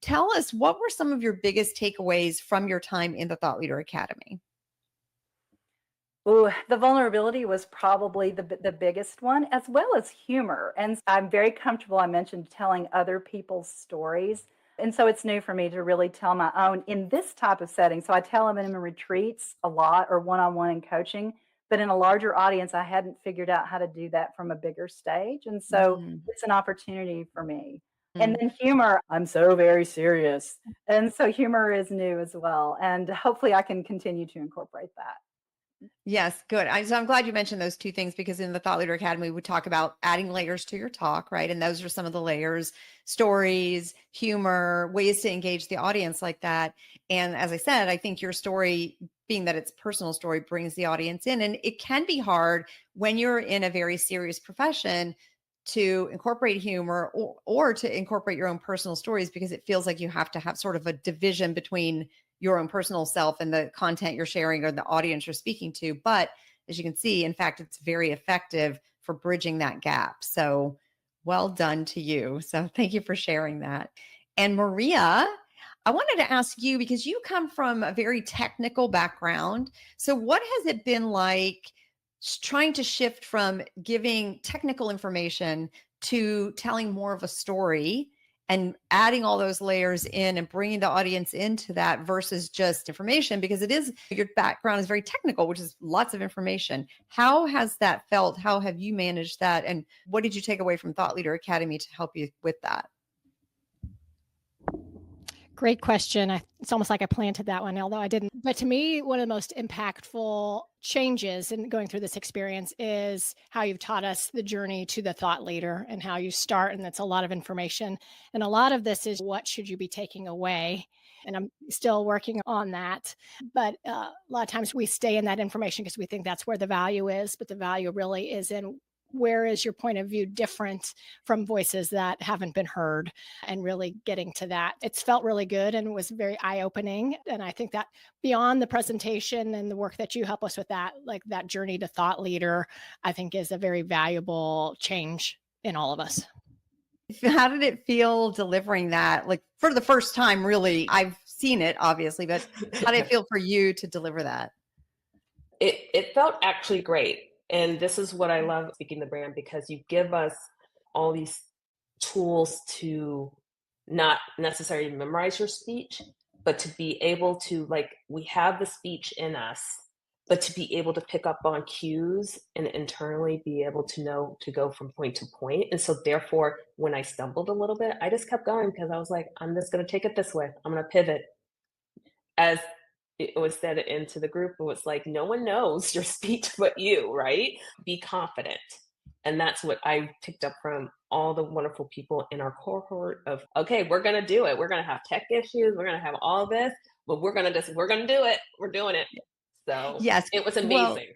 tell us, what were some of your biggest takeaways from your time in the Thought Leader Academy? Ooh, the vulnerability was probably the biggest one, as well as humor. And I'm very comfortable, I mentioned, telling other people's stories. And so it's new for me to really tell my own in this type of setting. So I tell them in retreats a lot or one on one in coaching, but in a larger audience, I hadn't figured out how to do that from a bigger stage. And so Mm, it's an opportunity for me. And mm. then humor, I'm so very serious. And so humor is new as well. And hopefully I can continue to incorporate that. Yes, good. So I'm glad you mentioned those two things, because in the Thought Leader Academy, we talk about adding layers to your talk, right? And those are some of the layers: stories, humor, ways to engage the audience like that. And as I said, I think your story, being that it's personal story, brings the audience in. And it can be hard when you're in a very serious profession to incorporate humor, or to incorporate your own personal stories, because it feels like you have to have sort of a division between your own personal self and the content you're sharing or the audience you're speaking to. But as you can see, in fact, it's very effective for bridging that gap. So well done to you. So thank you for sharing that. And Maria, I wanted to ask you, because you come from a very technical background. So what has it been like trying to shift from giving technical information to telling more of a story, and adding all those layers in and bringing the audience into that versus just information? Because it is, your background is very technical, which is lots of information. How has that felt? How have you managed that? And what did you take away from Thought Leader Academy to help you with that? Great question. It's almost like I planted that one, although I didn't. But to me, one of the most impactful changes in going through this experience is how you've taught us the journey to the thought leader and how you start. And that's a lot of information. And a lot of this is, what should you be taking away? And I'm still working on that. But a lot of times we stay in that information because we think that's where the value is. But the value really is in, where is your point of view different from voices that haven't been heard, and really getting to that. It's felt really good and was very eye-opening. And I think that beyond the presentation and the work that you help us with, that, like that journey to thought leader, I think is a very valuable change in all of us. How did it feel delivering that? Like, for the first time, really? I've seen it, obviously, but how did it feel for you to deliver that? It felt actually great. And this is what I love speaking the brand, because you give us all these tools to not necessarily memorize your speech, but to be able to, like, we have the speech in us, but to be able to pick up on cues and internally be able to know to go from point to point. And so therefore, when I stumbled a little bit, I just kept going, because I was like, I'm just going to take it this way. I'm going to pivot. As it was said into the group, it was like, no one knows your speech but you, right? Be confident. And that's what I picked up from all the wonderful people in our cohort of, okay, we're going to do it. We're going to have tech issues. We're going to have all this, but we're going to do it. We're doing it. So Yes. it was Well, amazing.